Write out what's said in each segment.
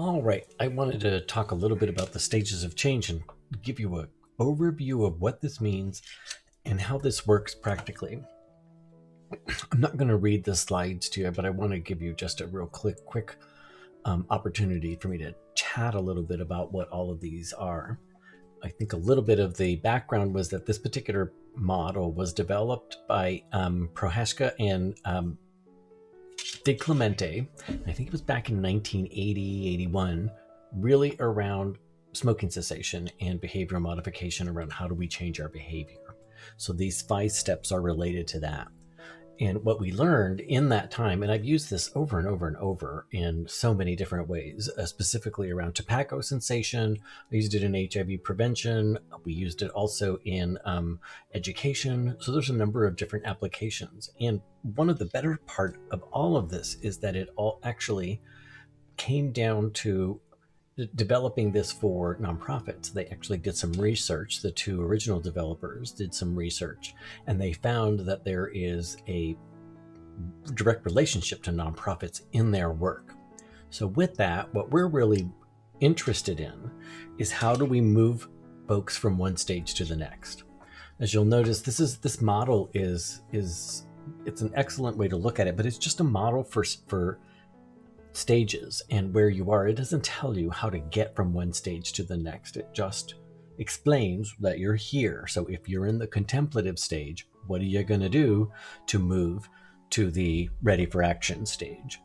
All right, I wanted to talk a little bit about the stages of change and give you an overview of what this means and how this works practically. I'm not going to read the slides to you, but I want to give you just a real quick opportunity for me to chat a little bit about what all of these are. I think a little bit of the background was that this particular model was developed by Prohaska and De Clemente. I think it was back in 1980, 81, really around smoking cessation and behavioral modification around how do we change our behavior. So these 5 steps are related to that. And what we learned in that time, and I've used this over and over and over in so many different ways, specifically around tobacco cessation. I used it in HIV prevention. We used it also in education. So there's a number of different applications. And one of the better part of all of this is that it all actually came down to developing this for nonprofits. They actually did some research. The 2 original developers did some research, and they found that there is a direct relationship to nonprofits in their work. So with that, what we're really interested in is how do we move folks from one stage to the next. As you'll notice, this model is it's an excellent way to look at it, but it's just a model for stages and where you are. It doesn't tell you how to get from one stage to the next. It just explains that you're here. So if you're in the contemplative stage, what are you going to do to move to the ready for action stage?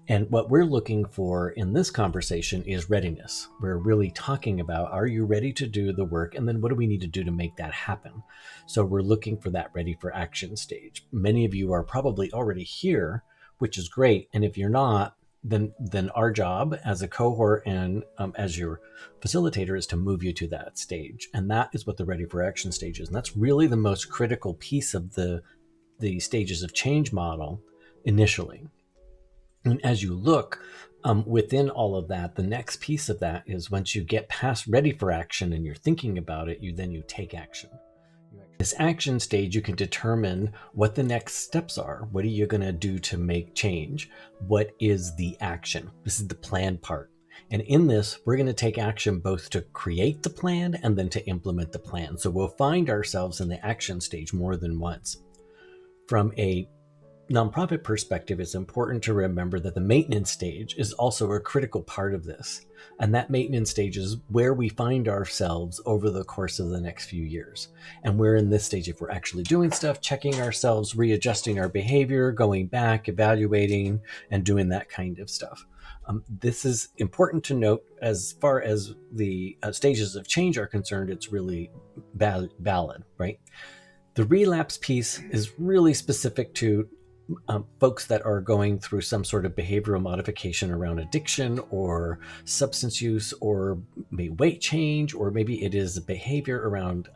And what we're looking for in this conversation is readiness. We're really talking about, are you ready to do the work? And then what do we need to do to make that happen? So we're looking for that ready for action stage. Many of you are probably already here, which is great. And if you're not, then our job as a cohort and as your facilitator is to move you to that stage. And that is what the ready for action stage is. And that's really the most critical piece of the stages of change model initially. And as you look within all of that, the next piece of that is once you get past ready for action and you're thinking about it, you take action. This action stage, you can determine what the next steps are. What are you going to do to make change? What is the action? This is the plan part. And in this, we're going to take action both to create the plan and then to implement the plan. So we'll find ourselves in the action stage more than once. From a nonprofit perspective, it's important to remember that the maintenance stage is also a critical part of this. And that maintenance stage is where we find ourselves over the course of the next few years. And we're in this stage if we're actually doing stuff, checking ourselves, readjusting our behavior, going back, evaluating, and doing that kind of stuff. This is important to note as far as the stages of change are concerned. It's really valid, right? The relapse piece is really specific to folks that are going through some sort of behavioral modification around addiction or substance use or maybe weight change, or maybe it is a behavior around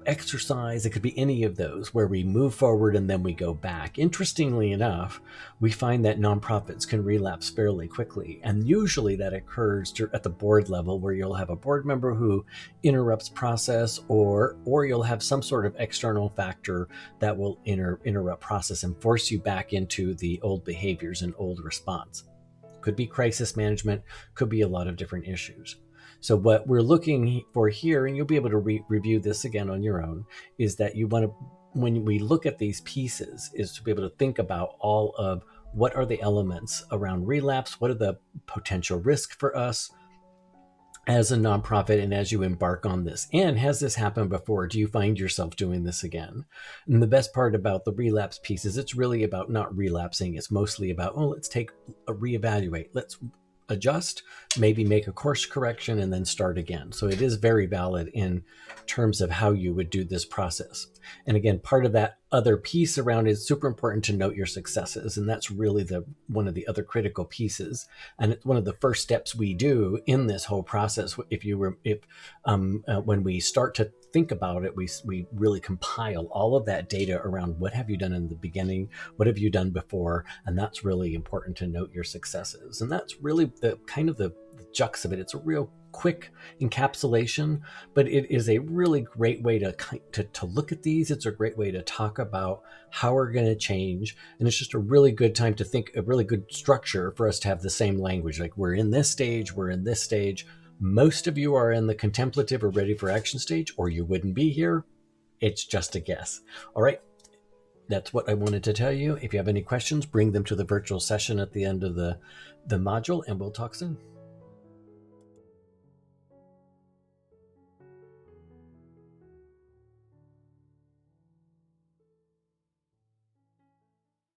exercise. It could be any of those where we move forward and then we go back. Interestingly enough, we find that nonprofits can relapse fairly quickly. And usually that occurs at the board level where you'll have a board member who interrupts process or you'll have some sort of external factor that will interrupt process and force you back into the old behaviors and old response. Could be crisis management, could be a lot of different issues. So what we're looking for here, and you'll be able to review this again on your own, is that you want to, when we look at these pieces, is to be able to think about all of what are the elements around relapse, what are the potential risks for us as a nonprofit and as you embark on this. And has this happened before? Do you find yourself doing this again? And the best part about the relapse piece is it's really about not relapsing. It's mostly about, let's take a reevaluate. Let's adjust, maybe make a course correction, and then start again. So it is very valid in terms of how you would do this process. And again, part of that other piece around it is super important to note your successes. And that's really one of the other critical pieces. And it's one of the first steps we do in this whole process. When we start to think about it, we really compile all of that data around what have you done in the beginning, what have you done before, and that's really important to note your successes. And that's really the kind of the crux of it. It's a real quick encapsulation, but it is a really great way to look at these. It's a great way to talk about how we're going to change. And it's just a really good time to think, a really good structure for us to have the same language. Like we're in this stage, we're in this stage. Most of you are in the contemplative or ready for action stage, or you wouldn't be here. It's just a guess. All right. That's what I wanted to tell you. If you have any questions, bring them to the virtual session at the end of the module, and we'll talk soon.